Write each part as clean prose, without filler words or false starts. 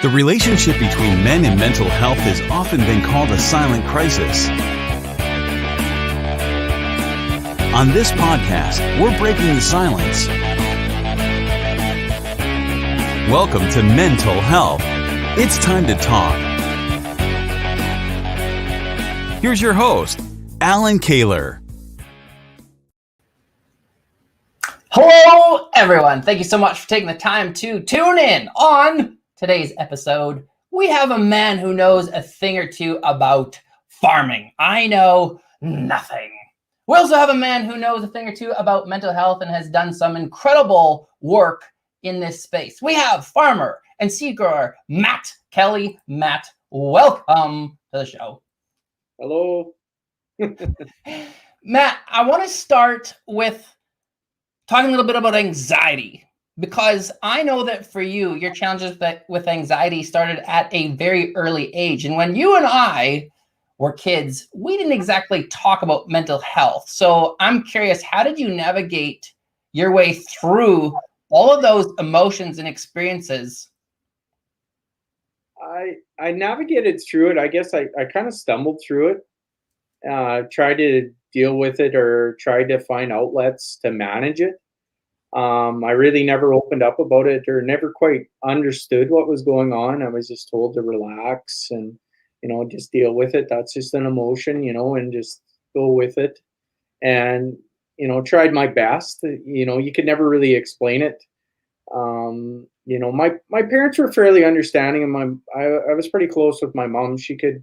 The relationship between men and mental health has often been called a silent crisis. On this podcast, we're breaking the silence. Welcome to Mental Health. It's time to talk. Here's your host, Allan Kehler. Hello, everyone. Thank you so much for taking the time to tune in. On today's episode, we have a man who knows a thing or two about farming. I know nothing. We also have a man who knows a thing or two about mental health and has done some incredible work in this space. We have farmer and seed grower Matt Kelly. Matt, welcome to the show. Hello. Matt, I want to start with talking a little bit about anxiety, because I know that for you, your challenges with anxiety started at a very early age. And when you and I were kids, we didn't exactly talk about mental health. So I'm curious, how did you navigate your way through all of those emotions and experiences? I navigated through it. I guess I kind of stumbled through it, tried to deal with it or tried to find outlets to manage it. I really never opened up about it or never quite understood what was going on. I was just told to relax and, just deal with it. That's just an emotion, and just go with it. And, tried my best. You could never really explain it. My parents were fairly understanding, and I was pretty close with my mom. She could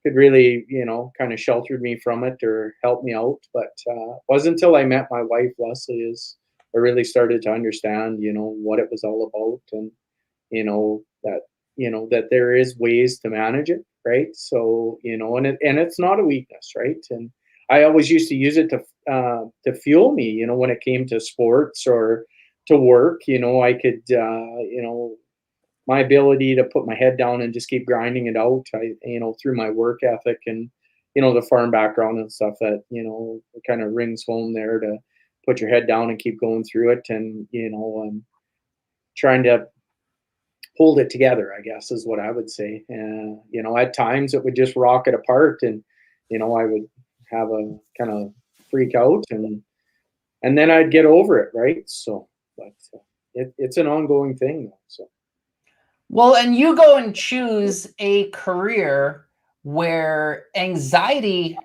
really, kind of sheltered me from it or help me out. But it wasn't until I met my wife, Leslie, I really started to understand, what it was all about, and that there is ways to manage it, right? So, and it's not a weakness, right? And I always used to use it to fuel me, when it came to sports or to work. I could, my ability to put my head down and just keep grinding it out, through my work ethic and, the farm background and stuff that, it kind of rings home there to put your head down and keep going through it. And, trying to hold it together, I guess, is what I would say. At times it would just rock it apart, and, I would have a kind of freak out, and then I'd get over it. Right. So, but it's an ongoing thing though, so. Well, and you go and choose a career where anxiety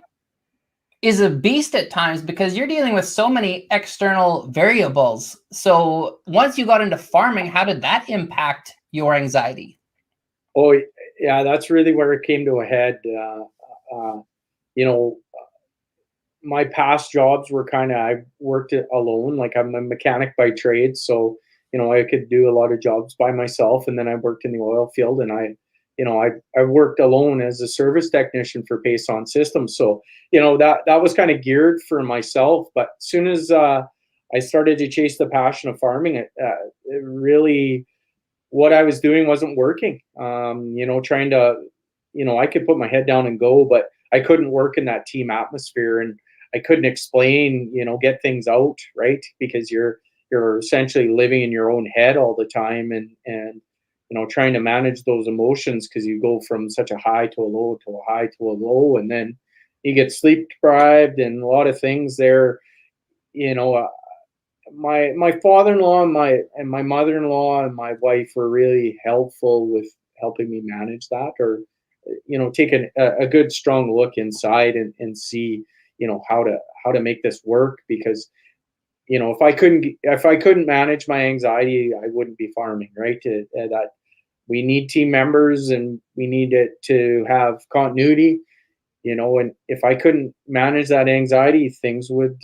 is a beast at times because you're dealing with so many external variables. So once you got into farming, how did that impact your anxiety? Oh, yeah, that's really where it came to a head. My past jobs were I worked it alone. Like, I'm a mechanic by trade. So, I could do a lot of jobs by myself. And then I worked in the oil field, and I worked alone as a service technician for Pason Systems. So, that was kind of geared for myself. But as soon as I started to chase the passion of farming, it really, what I was doing wasn't working. Trying to, I could put my head down and go, but I couldn't work in that team atmosphere, and I couldn't explain, get things out, right? Because you're essentially living in your own head all the time, and trying to manage those emotions, because you go from such a high to a low to a high to a low, and then you get sleep deprived and a lot of things there. My father-in-law and my mother-in-law and my wife were really helpful with helping me manage that, or take a good strong look inside and see how to make this work, because if I couldn't manage my anxiety, I wouldn't be farming, right? That we need team members, and we need it to have continuity, and if I couldn't manage that anxiety, things wouldn't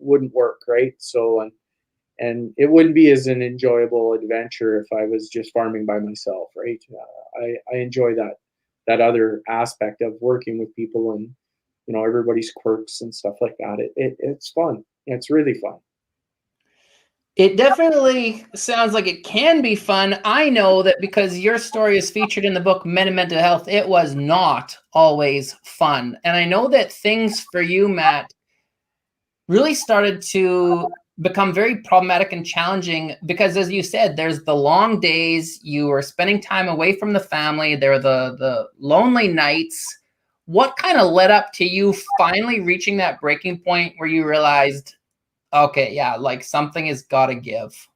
work, right? So, and it wouldn't be as an enjoyable adventure if I was just farming by myself, right? I enjoy that other aspect of working with people, and everybody's quirks and stuff like that. It's fun. It's really fun. It definitely sounds like it can be fun. I know that because your story is featured in the book Men and Mental Health, it was not always fun. And I know that things for you, Matt, really started to become very problematic and challenging because, as you said, there's the long days, you are spending time away from the family, there are the lonely nights. What kind of led up to you finally reaching that breaking point where you realized, okay, yeah, like something has got to give?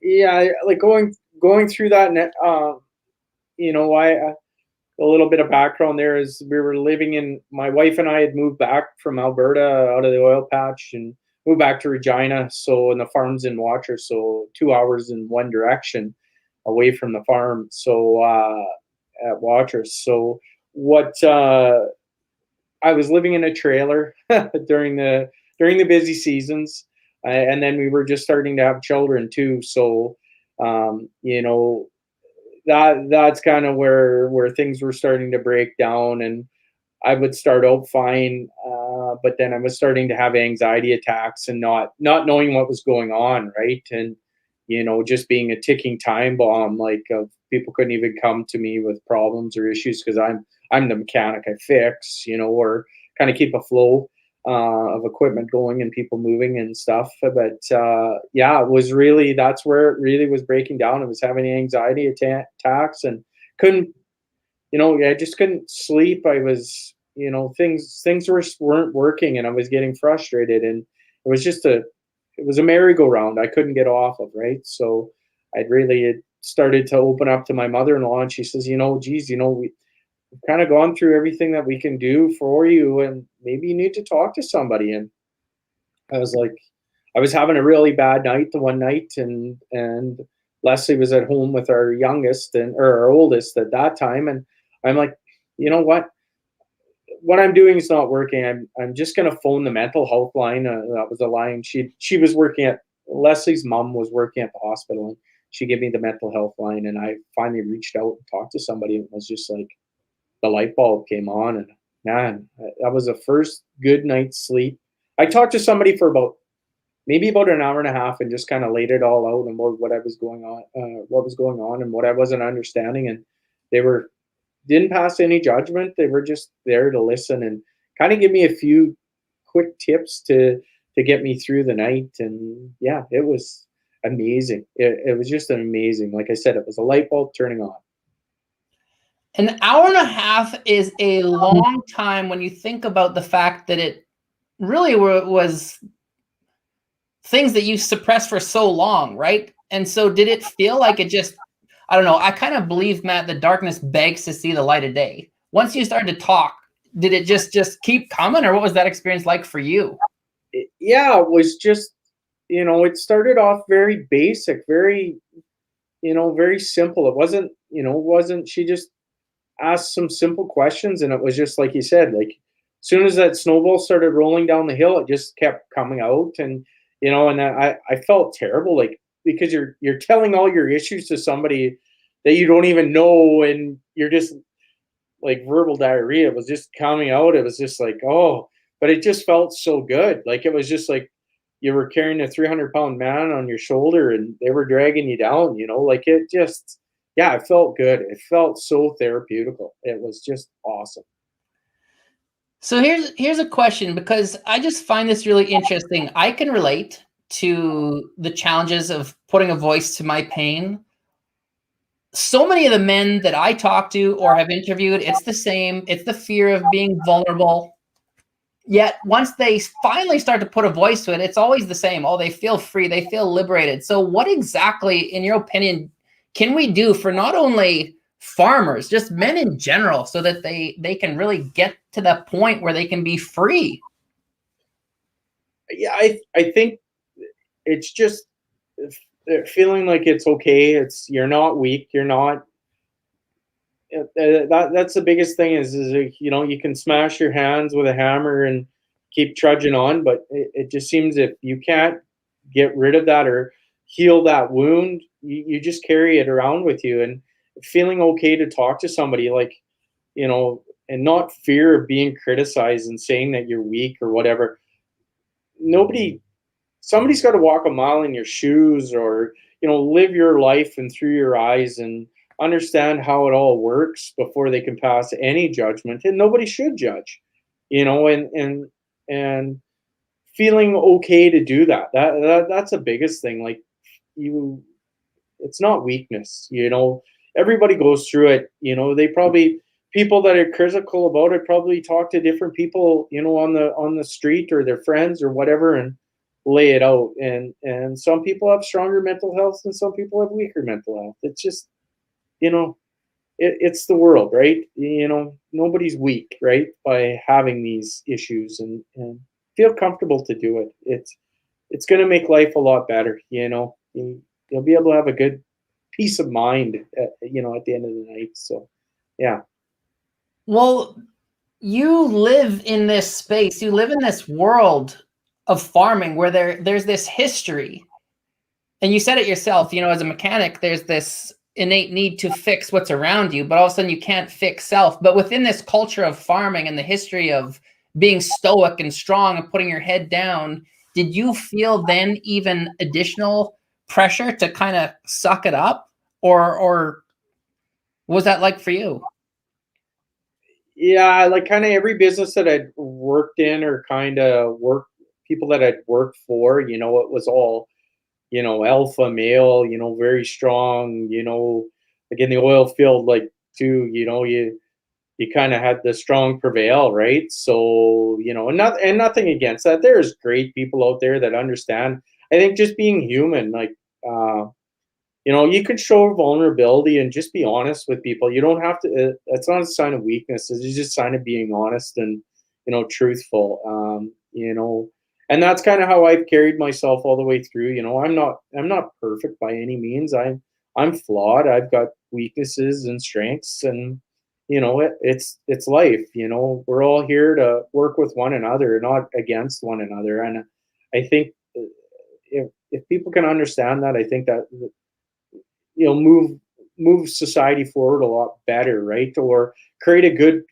Yeah, like going through that, I a little bit of background there is we were living in my wife and I had moved back from Alberta out of the oil patch and moved back to Regina. So, and the farm's in Water, so 2 hours in one direction away from the farm. So, at Water. So, what I was living in a trailer during the busy seasons, and then we were just starting to have children too. So, um, you know, that's kind of where things were starting to break down, and I would start out fine, but then I was starting to have anxiety attacks and not knowing what was going on, right? And just being a ticking time bomb, like people couldn't even come to me with problems or issues because I'm the mechanic. I fix, or kind of keep a flow of equipment going and people moving and stuff. But yeah, it was really that's where it really was breaking down. I was having anxiety attacks and couldn't I just couldn't sleep. I was, things weren't working, and I was getting frustrated, and it was a merry-go-round I couldn't get off of, right? So I'd really had started to open up to my mother-in-law, and she says, geez, we've kind of gone through everything that we can do for you, and maybe you need to talk to somebody. And I was like, I was having a really bad night the one night, and Leslie was at home with our youngest or our oldest at that time, and I'm like, you know what I'm doing is not working. I'm just gonna phone the mental health line. That was a line. She was working at Leslie's mom was working at the hospital, and she gave me the mental health line, and I finally reached out and talked to somebody, and it was just like the light bulb came on, and man, that was the first good night's sleep. I talked to somebody for maybe about an hour and a half and just kind of laid it all out and what I was going on, what was going on, and what I wasn't understanding, and they were didn't pass any judgment. They were just there to listen and kind of give me a few quick tips to get me through the night. And yeah, it was amazing. It was just an amazing. Like I said, it was a light bulb turning on. An hour and a half is a long time when you think about the fact that it really was things that you suppressed for so long, right? And so did it feel like it just, I don't know, I kind of believe, Matt, the darkness begs to see the light of day. Once you started to talk, did it just keep coming, or what was that experience like for you? Yeah, it was just, it started off very basic, very, very simple. It wasn't, she just asked some simple questions, and it was just like you said, like as soon as that snowball started rolling down the hill, it just kept coming out. And and I felt terrible, like, because you're telling all your issues to somebody that you don't even know, and you're just like verbal diarrhea. It was just coming out. It was just like, oh, but it just felt so good. Like it was just like you were carrying a 300-pound man on your shoulder, and they were dragging you down, like it just, yeah, it felt good. It felt so therapeutical. It was just awesome. So here's a question, because I just find this really interesting. I can relate to the challenges of putting a voice to my pain. So many of the men that I talk to or have interviewed, it's the same. It's the fear of being vulnerable. Yet once they finally start to put a voice to it, it's always the same. Oh, they feel free, they feel liberated. So what exactly, in your opinion, can we do for not only farmers, just men in general, so that they can really get to that point where they can be free? Yeah, I think it's just feeling like it's okay. It's you're not weak. You're not. That's the biggest thing is you can smash your hands with a hammer and keep trudging on, but it just seems if you can't get rid of that or heal that wound, you just carry it around with you. And feeling okay to talk to somebody, like, and not fear of being criticized and saying that you're weak or whatever. Nobody Somebody's got to walk a mile in your shoes, or live your life and through your eyes and understand how it all works before they can pass any judgment. And nobody should judge, and feeling okay to do that. That's the biggest thing. Like, you, it's not weakness, you know. Everybody goes through it, you know. They probably, people that are critical about it probably talk to different people, you know, on the street or their friends or whatever, and lay it out. And some people have stronger mental health and some people have weaker mental health. It's just, you know, it's the world, right? You know, nobody's weak, right, by having these issues, and feel comfortable to do it. It's going to make life a lot better, you know. You'll be able to have a good peace of mind, you know, at the end of the night. So, yeah. Well, you live in this space, you live in this world of farming where there's this history. And you said it yourself, you know, as a mechanic, there's this innate need to fix what's around you, but all of a sudden you can't fix self. But within this culture of farming and the history of being stoic and strong and putting your head down, did you feel then even additional pressure to kind of suck it up? Or what was that like for you? Yeah, like kind of every business that I'd worked in, or kind of work, people that I'd worked for, you know, it was all, you know, alpha male, you know, very strong, you know, like in the oil field, like too, you know, you kind of had the strong prevail, right? So, you know, and nothing against that. There's great people out there that understand. I think just being human, like, uh, you know, you can show vulnerability and just be honest with people. You don't have to. That's not a sign of weakness. It's just a sign of being honest and, you know, truthful. You know, and that's kind of how I've carried myself all the way through. You know, I'm not perfect by any means. I'm flawed. I've got weaknesses and strengths, and, you know, it's life. You know, we're all here to work with one another, not against one another. And I think, if people can understand that, I think that, you know, move society forward a lot better, right? Or create a good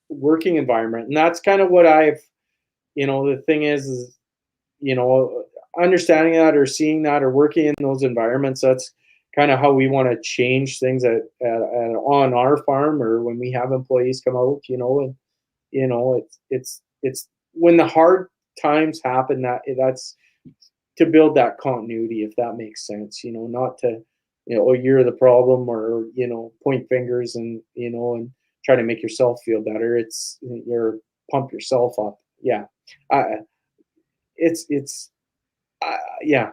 working environment. And that's kind of what I've, you know, the thing is, you know, understanding that or seeing that or working in those environments, that's kind of how we want to change things on our farm, or when we have employees come out, you know. And, you know, it's when the hard times happen, that's to build that continuity, if that makes sense, you know, not to, you know, oh, you're the problem, or, you know, point fingers and, you know, and try to make yourself feel better. It's, you're pump yourself up. Yeah. I, it's yeah,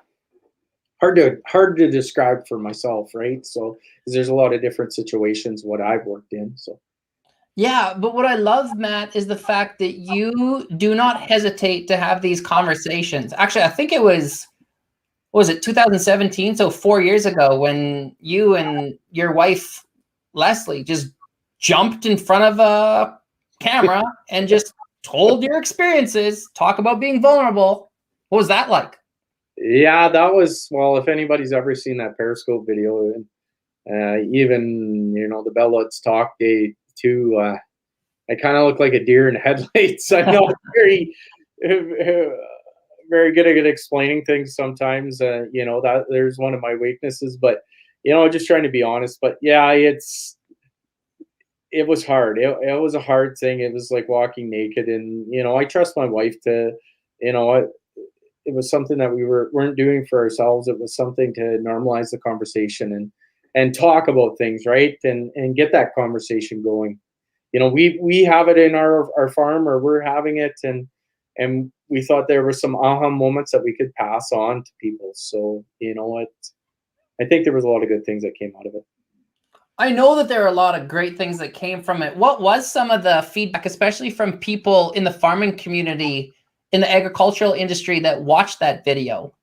hard to describe for myself, right? So, 'cause there's a lot of different situations what I've worked in. So, Yeah, but what I love, Matt, is the fact that you do not hesitate to have these conversations. Actually, I think it was, what was it, 2017? So 4 years ago, when you and your wife, Leslie, just jumped in front of a camera and just told your experiences, talk about being vulnerable. What was that like? yeah, that was, well, if anybody's ever seen that Periscope video, and even, you know, the Bell Let's Talk Day too, I kind of look like a deer in headlights. I'm not very, very good at explaining things sometimes. You know, that there's one of my weaknesses, but, you know, just trying to be honest. But yeah, it was hard. It was a hard thing. It was like walking naked, and, you know, I trust my wife to, you know, it was something that weren't doing for ourselves. It was something to normalize the conversation, and talk about things, right, and get that conversation going. You know, we have it in our farm, or we're having it, and we thought there were some aha moments that we could pass on to people. So, you know what, I think there was a lot of good things that came out of it. I know that there are a lot of great things that came from it. What was some of the feedback, especially from people in the farming community, in the agricultural industry, that watched that video?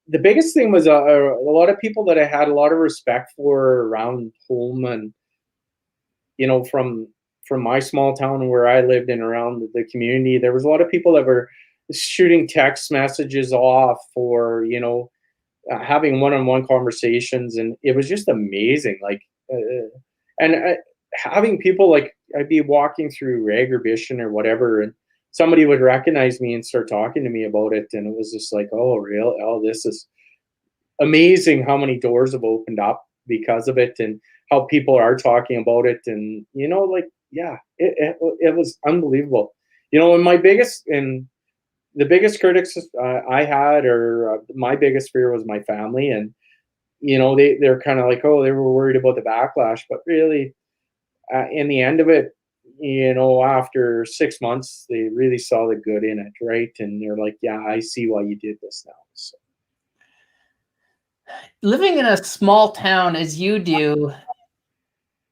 The biggest thing was a lot of people that I had a lot of respect for around home, and, you know, from my small town where I lived and around the community, there was a lot of people that were shooting text messages off, for, you know, having one-on-one conversations, and it was just amazing. Like, and having people, like, I'd be walking through Ragerbition or whatever, and somebody would recognize me and start talking to me about it, and it was just like, oh, real, oh, this is amazing how many doors have opened up because of it, and how people are talking about it, and, you know, like, yeah, it was unbelievable. You know, and my biggest, and the biggest critics I had, or my biggest fear, was my family, and they're kind of like, oh, they were worried about the backlash, but really, in the end of it, after 6 months, they really saw the good in it, right? And they're like, yeah, I see why you did this now. So, Living in a small town as you do,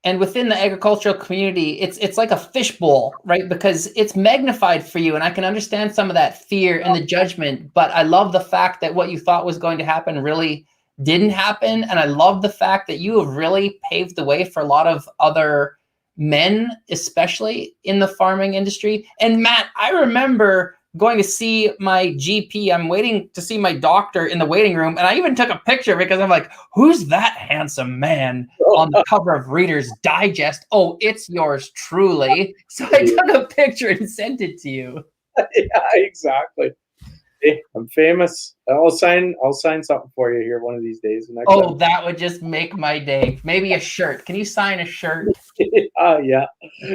and within the agricultural community, it's like a fishbowl, right? Because it's magnified for you, and I can understand some of that fear and the judgment. But I love the fact that what you thought was going to happen really didn't happen, and I love the fact that you have really paved the way for a lot of other men, especially in the farming industry. And Matt, I remember going to see my GP. I'm waiting to see my doctor in the waiting room, and I even took a picture because I'm like, who's that handsome man on the cover of Reader's Digest? Oh, it's yours truly. So I took a picture and sent it to you. yeah, exactly. Hey, I'm famous. I'll sign something for you here one of these days. Oh, that would just make my day. Maybe a shirt. Can you sign a shirt? Yeah,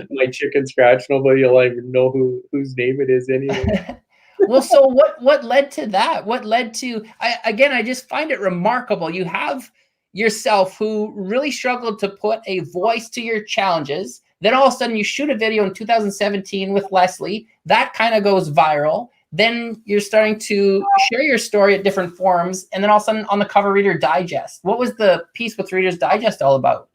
my chicken scratch. Nobody will even know whose name it is anyway. Well, so what led to that? What led to I just find it remarkable. You have yourself who really struggled to put a voice to your challenges. Then all of a sudden you shoot a video in 2017 with Leslie. That kind of goes viral. Then you're starting to share your story at different forums, and then all of a sudden on the cover Reader Digest. What was the piece with Reader's Digest all about?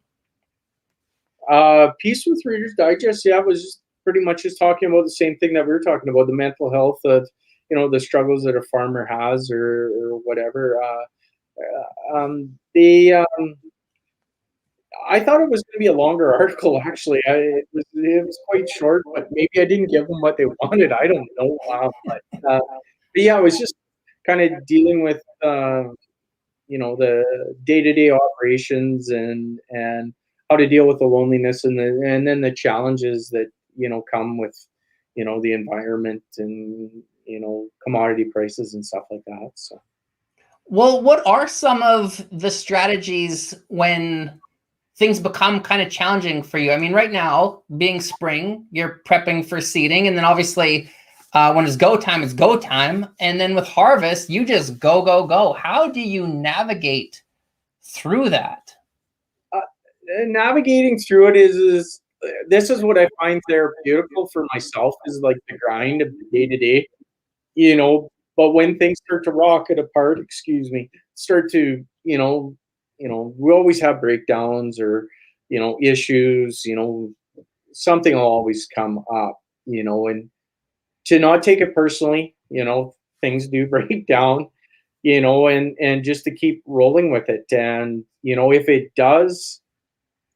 Piece with Reader's Digest, yeah, was just pretty much just talking about the same thing that we were talking about, the mental health of, the struggles that a farmer has, or whatever. I thought it was going to be a longer article, actually. It was quite short, but maybe I didn't give them what they wanted. I don't know. But yeah, it was just kind of dealing with, the day-to-day operations, and how to deal with the loneliness, and then the challenges that come with the environment, and commodity prices and stuff like that. So, Well, what are some of the strategies when things become kind of challenging for you? I mean, right now, being spring, you're prepping for seeding, and then obviously, when it's go time, it's go time. And then with harvest, you just go, go, go. How do you navigate through that? navigating through it is this is what I find therapeutical for myself, is like the grind of the day to day, you know. But when things start to rocket apart, excuse me, start to, we always have breakdowns, or issues, something will always come up, and to not take it personally, things do break down, and just to keep rolling with it. And if it does,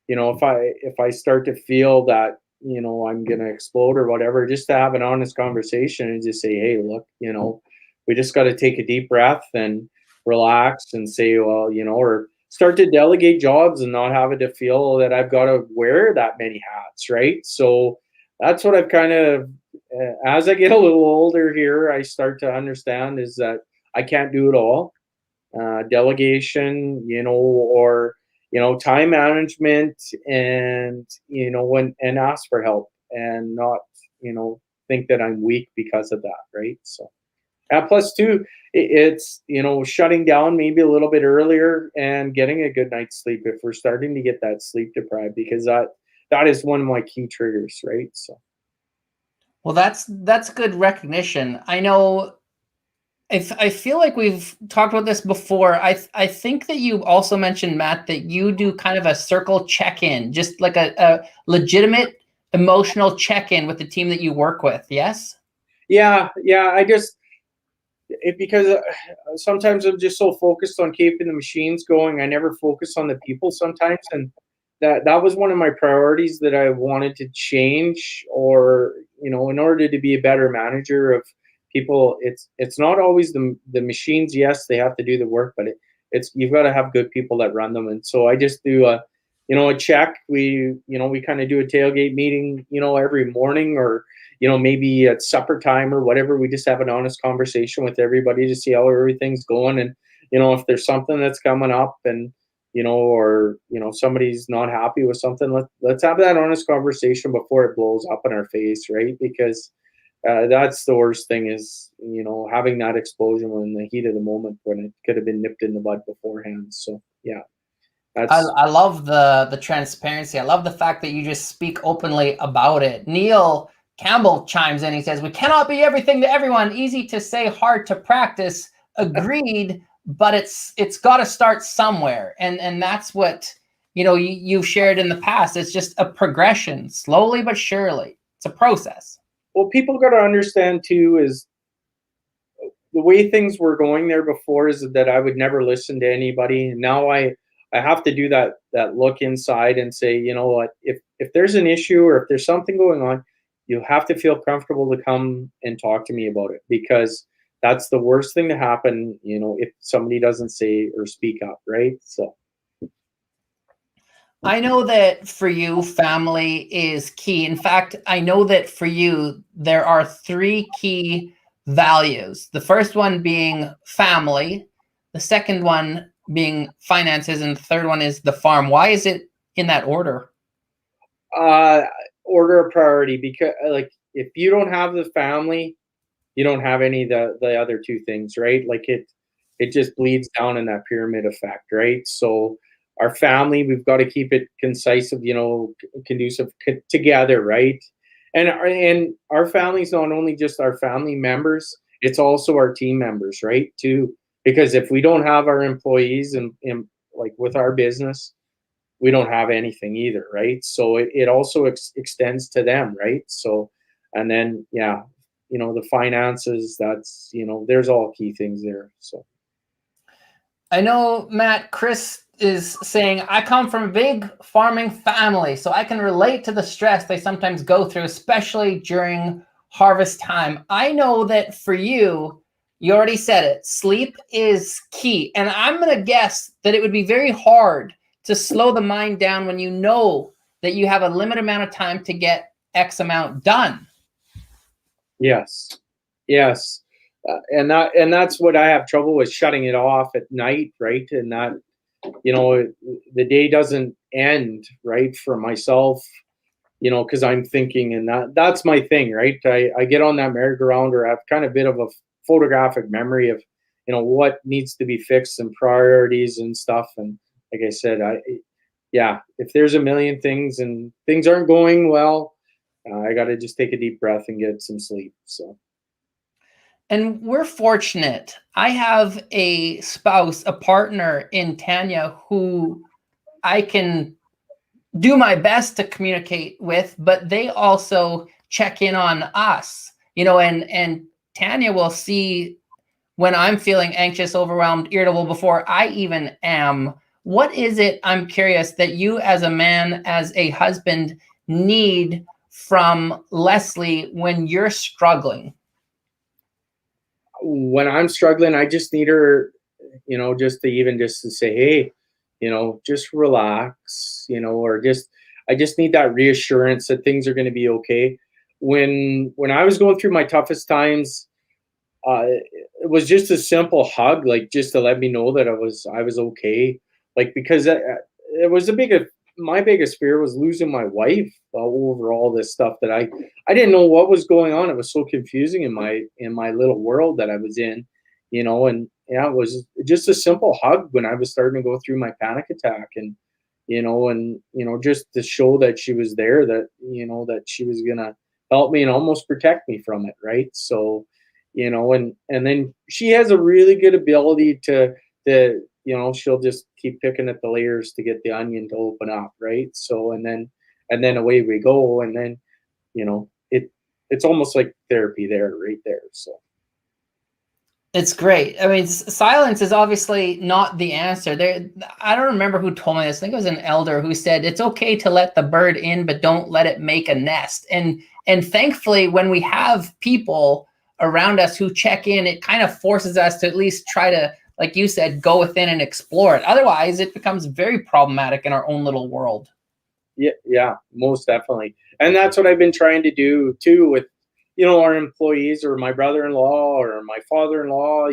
if I start to feel that I'm gonna explode or whatever, just to have an honest conversation and just say, hey, look, we just got to take a deep breath and relax, and say, well, or start to delegate jobs and not have it to feel that I've got to wear that many hats, right? So that's what I've kind of, as I get a little older here, I start to understand, is that I can't do it all. Delegation, or time management, and and ask for help, and not think that I'm weak because of that, right? So, and plus too, it's shutting down maybe a little bit earlier and getting a good night's sleep if we're starting to get that sleep deprived, because that is one of my key triggers, right? So. Well, that's good recognition. I know. I feel like we've talked about this before. I think that you also mentioned, Matt, that you do kind of a circle check-in, just like a legitimate emotional check-in with the team that you work with. Yes? Yeah, yeah. Because sometimes I'm just so focused on keeping the machines going, I never focus on the people sometimes, and that was one of my priorities that I wanted to change, or in order to be a better manager of people. It's not always the machines. Yes, they have to do the work, but it's you've got to have good people that run them. And so I just do a check. We kind of do a tailgate meeting, every morning, or maybe at supper time or whatever. We just have an honest conversation with everybody to see how everything's going, and if there's something that's coming up, and or somebody's not happy with something, let's have that honest conversation before it blows up in our face, right? Because that's the worst thing is, having that explosion when in the heat of the moment when it could have been nipped in the bud beforehand. So yeah, that's I love the transparency. I love the fact that you just speak openly about it. Neil Campbell chimes in. He says, "We cannot be everything to everyone. Easy to say, hard to practice." Agreed, but it's got to start somewhere, and that's what you've shared in the past. It's just a progression, slowly but surely. It's a process. well, people got to understand too is the way things were going there before is that I would never listen to anybody. Now I have to do that look inside and say, you know what, if there's an issue or if there's something going on, you have to feel comfortable to come and talk to me about it, because that's the worst thing to happen, if somebody doesn't say or speak up, right? So I know that for you, family is key. In fact, I know that for you, there are three key values. The first one being family, the second one being finances, and the third one is the farm. Why is it in that order? uh order of priority, because like if you don't have the family, you don't have any of the other two things, right? Like it just bleeds down in that pyramid effect, right? So our family, we've got to keep it concise, conducive together, right? And our family's not only just our family members, it's also our team members, right? Too, because if we don't have our employees and like with our business, we don't have anything either, right? So it also extends to them, right? So, and then yeah, the finances, that's, there's all key things there. So I know, Matt, Chris is saying, I come from a big farming family, so I can relate to the stress they sometimes go through, especially during harvest time. I know that for you, you already said it, sleep is key. And I'm going to guess that it would be very hard to slow the mind down when you know that you have a limited amount of time to get X amount done. yes, yes. And that's what I have trouble with, shutting it off at night, right? And that, the day doesn't end, right, for myself, because I'm thinking, and that's my thing, right? I get on that merry-go-round, or I have kind of a bit of a photographic memory of, what needs to be fixed and priorities and stuff. And like I said, yeah, if there's a million things and things aren't going well, I got to just take a deep breath and get some sleep. So And we're fortunate. I have a spouse, a partner in Tanya, who I can do my best to communicate with, but they also check in on us, and Tanya will see when I'm feeling anxious, overwhelmed, irritable before I even am. What is it, I'm curious, that you as a man, as a husband, need from Leslie when you're struggling? when I'm struggling, I just need her, just to say, hey, just relax, or I just need that reassurance that things are going to be okay. When I was going through my toughest times, it was just a simple hug, like just to let me know that I was okay. Like, because it was my biggest fear was losing my wife, over all this stuff that I didn't know what was going on. It was so confusing in my little world that I was in, and yeah, it was just a simple hug when I was starting to go through my panic attack, and just to show that she was there, that she was gonna help me and almost protect me from it, right? So, and then she has a really good ability she'll just keep picking at the layers to get the onion to open up, right? So, and then away we go, and then it's almost like therapy there, right there. So It's great. I mean, silence is obviously not the answer. I don't remember who told me this. I think it was an elder who said it's okay to let the bird in, but don't let it make a nest. And thankfully, when we have people around us who check in, it kind of forces us to at least try to, like you said, go within and explore it. Otherwise, it becomes very problematic in our own little world. yeah, yeah, most definitely. And that's what I've been trying to do too with, our employees, or my brother-in-law or my father-in-law,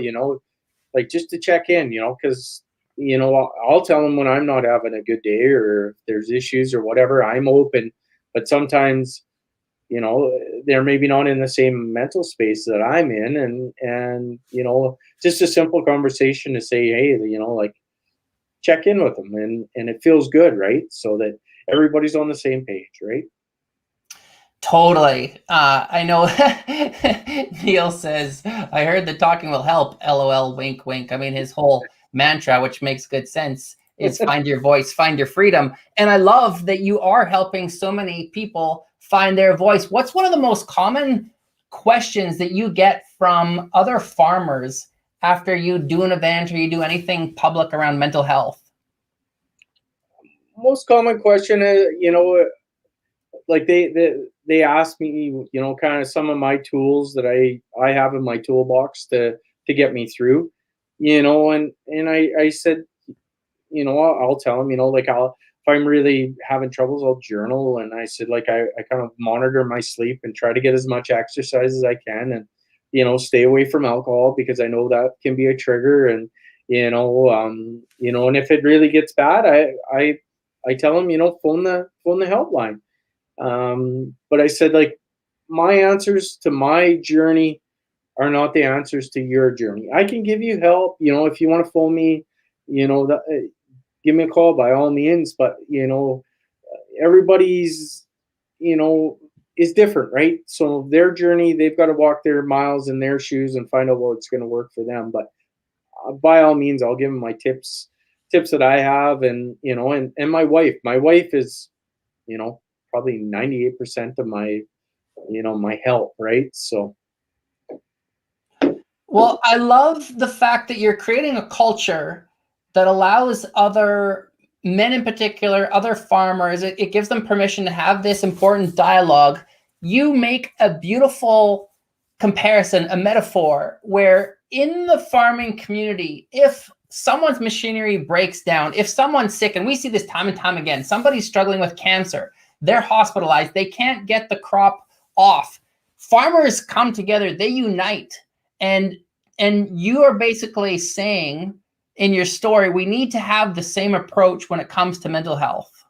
like just to check in, because, I'll tell them when I'm not having a good day, or if there's issues or whatever, I'm open. But sometimes, they're maybe not in the same mental space that I'm in, and just a simple conversation to say, hey, like, check in with them, and it feels good, right? So that everybody's on the same page, right? Totally. I know Neil says, I heard the talking will help. LOL, wink, wink. I mean, his whole mantra, which makes good sense, is find your voice, find your freedom. And I love that you are helping so many people find their voice. What's one of the most common questions that you get from other farmers after you do an event or you do anything public around mental health? Most common question is, like they ask me, kind of some of my tools that I have in my toolbox to get me through, and I said, I'll tell them, like, if I'm really having troubles, I'll journal. And I said, like, I kind of monitor my sleep and try to get as much exercise as I can, and stay away from alcohol because I know that can be a trigger. And and if it really gets bad, I tell them, phone the helpline. But I said, like, my answers to my journey are not the answers to your journey. I can give you help, if you want to phone me, give me a call by all means. But everybody's, is different, right? So their journey, they've got to walk their miles in their shoes and find out what's going to work for them. But by all means, I'll give them my tips that I have. And and my wife is, probably 98% of my, my help, right? So Well, I love the fact that you're creating a culture that allows other men in particular, other farmers, it gives them permission to have this important dialogue. You make a beautiful comparison, a metaphor, where in the farming community, if someone's machinery breaks down, if someone's sick, and we see this time and time again, somebody's struggling with cancer, they're hospitalized, they can't get the crop off. Farmers come together, they unite, and you are basically saying in your story, we need to have the same approach when it comes to mental health.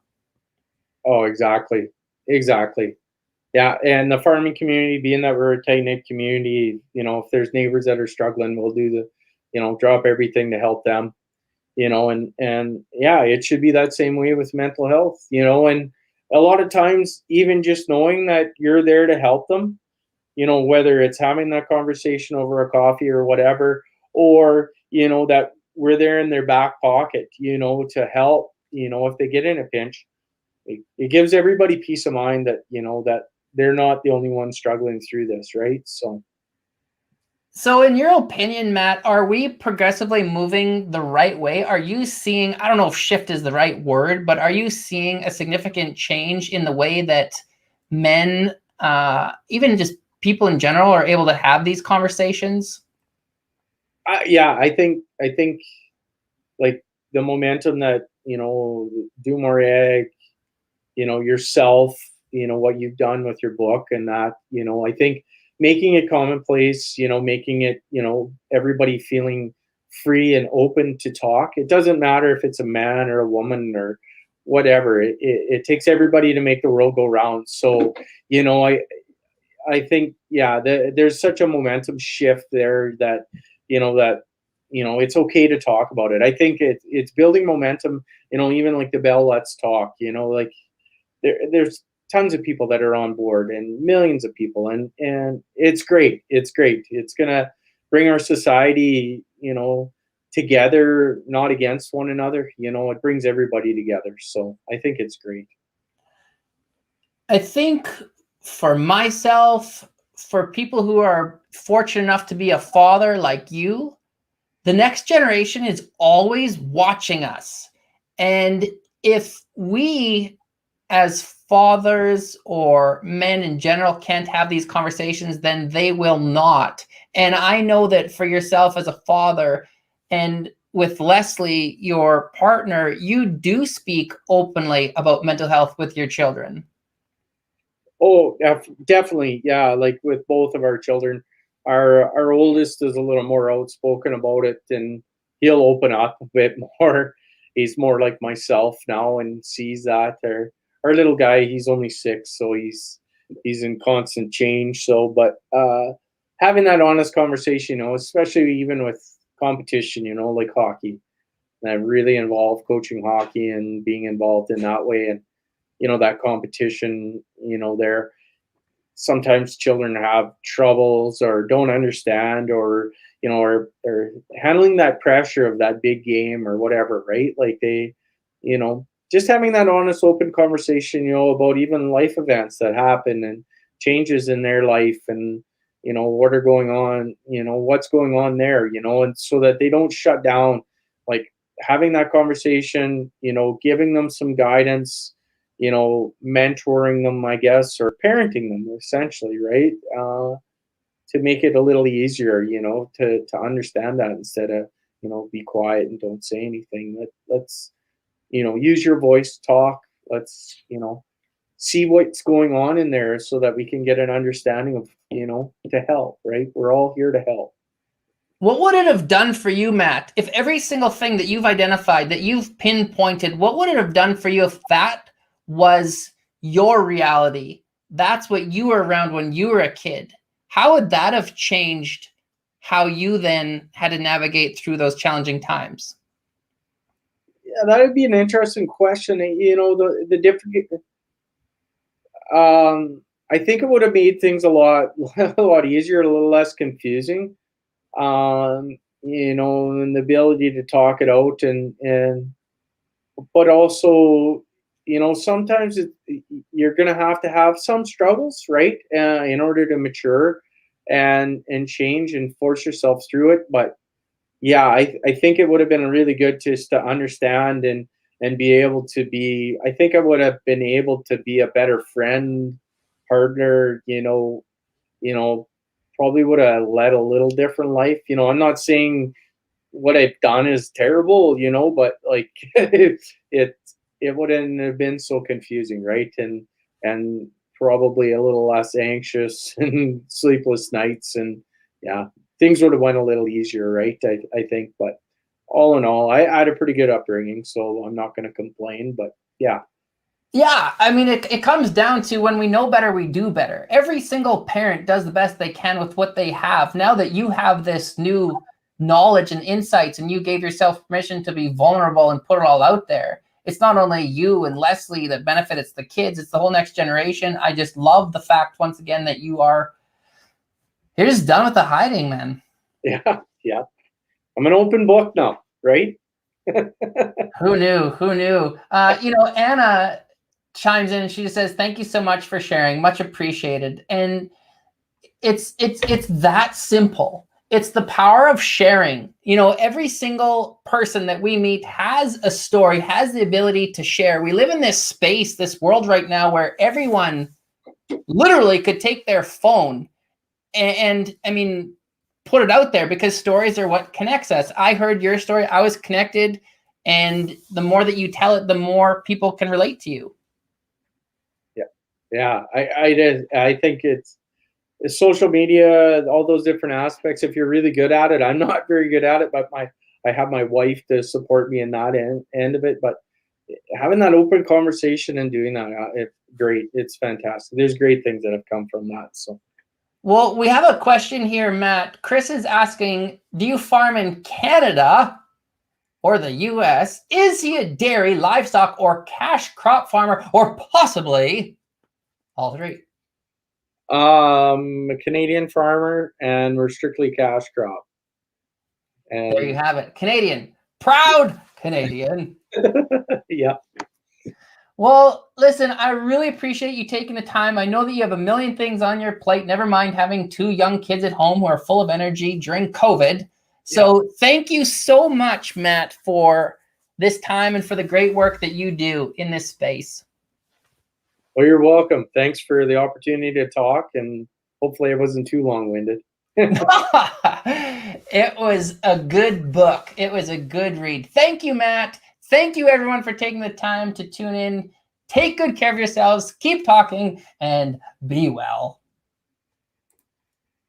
oh, exactly. Yeah, and the farming community, being that we're a tight knit community, if there's neighbors that are struggling, we'll do the, drop everything to help them. And yeah, it should be that same way with mental health. And a lot of times, even just knowing that you're there to help them, whether it's having that conversation over a coffee or whatever, or that we're there in their back pocket, to help, if they get in a pinch. It gives everybody peace of mind that that they're not the only ones struggling through this, right? So in your opinion, Matt, are we progressively moving the right way? Are you seeing, I don't know if shift is the right word, but are you seeing a significant change in the way that men, even just people in general, are able to have these conversations? Yeah, I think like the momentum that do more egg, yourself, what you've done with your book, and that, I think making it commonplace, making it, everybody feeling free and open to talk. It doesn't matter if it's a man or a woman or whatever. It takes everybody to make the world go round. So I think, yeah, there's such a momentum shift there that that it's okay to talk about it. I think it's building momentum. Even like the Bell Let's Talk. Like there's tons of people that are on board, and millions of people, and it's great. It's gonna bring our society together, not against one another. It brings everybody together. So I think it's great. I think for myself, for people who are fortunate enough to be a father like you, the next generation is always watching us. And if we, as fathers or men in general, can't have these conversations, then they will not. And I know that for yourself as a father, and with Leslie, your partner, you do speak openly about mental health with your children. Oh, definitely. Yeah, like with both of our children, our oldest is a little more outspoken about it, and he'll open up a bit more. He's more like myself now and sees that. Our little guy, he's only 6, so he's in constant change. So, but having that honest conversation, especially even with competition, like hockey, and I'm really involved coaching hockey and being involved in that way, and that competition, there sometimes children have troubles or don't understand, or or handling that pressure of that big game or whatever, right? Like they, just having that honest open conversation, about even life events that happen and changes in their life, and what are going on, what's going on there, and so that they don't shut down. Like having that conversation, giving them some guidance, mentoring them, I guess, or parenting them essentially, right? To make it a little easier, to understand that, instead of, be quiet and don't say anything. Let's, use your voice, talk. Let's, see what's going on in there so that we can get an understanding of, to help, right? We're all here to help. What would it have done for you, Matt, if every single thing that you've identified, that you've pinpointed, what would it have done for you if that was your reality? That's what you were around when you were a kid. How would that have changed how you then had to navigate through those challenging times? Yeah, that would be an interesting question. The different. I think it would have made things a lot a lot easier, a little less confusing. And the ability to talk it out, and but also, sometimes you're gonna have to have some struggles, right? In order to mature and change and force yourself through it. But yeah, I think it would have been really good just to understand and be able to be. I think I would have been able to be a better friend, partner. You know, Probably would have led a little different life. I'm not saying what I've done is terrible, but like it it wouldn't have been so confusing, right? And probably a little less anxious and sleepless nights, and yeah, things would have went a little easier, right? I think, but all in all, I had a pretty good upbringing, so I'm not going to complain. But yeah, Yeah, I mean, it comes down to when we know better, we do better. Every single parent does the best they can with what they have. Now that you have this new knowledge and insights, and you gave yourself permission to be vulnerable and put it all out there, it's not only you and Leslie that benefit, it's the kids, it's the whole next generation. I just love the fact, once again, that you're just done with the hiding, man. yeah, yeah. I'm an open book now, right? Who knew? Who knew? Anna chimes in and she just says, "Thank you so much for sharing. Much appreciated." And it's that simple. It's the power of sharing. Every single person that we meet has a story, has the ability to share. We live in this space, this world right now, where everyone literally could take their phone and I mean, put it out there, because stories are what connects us. I heard your story, I was connected, and the more that you tell it, the more people can relate to you. Yeah. I think it's social media, all those different aspects. If you're really good at it, I'm not very good at it, but I have my wife to support me in that end of it. But having that open conversation and doing that, it's great. It's fantastic. There's great things that have come from that. So, Well, we have a question here, Matt. Chris is asking, do you farm in Canada or the US? Is he a dairy, livestock, or cash crop farmer, or possibly all three? a Canadian farmer, and we're strictly cash crop. And there you have it. Canadian. Proud Canadian. yeah. Well, listen, I really appreciate you taking the time. I know that you have a million things on your plate, never mind having 2 young kids at home who are full of energy during COVID. So Thank you so much, Matt, for this time and for the great work that you do in this space. Well, you're welcome. Thanks for the opportunity to talk, and hopefully it wasn't too long-winded. It was a good book. It was a good read. Thank you, Matt. Thank you, everyone, for taking the time to tune in. Take good care of yourselves. Keep talking and be well.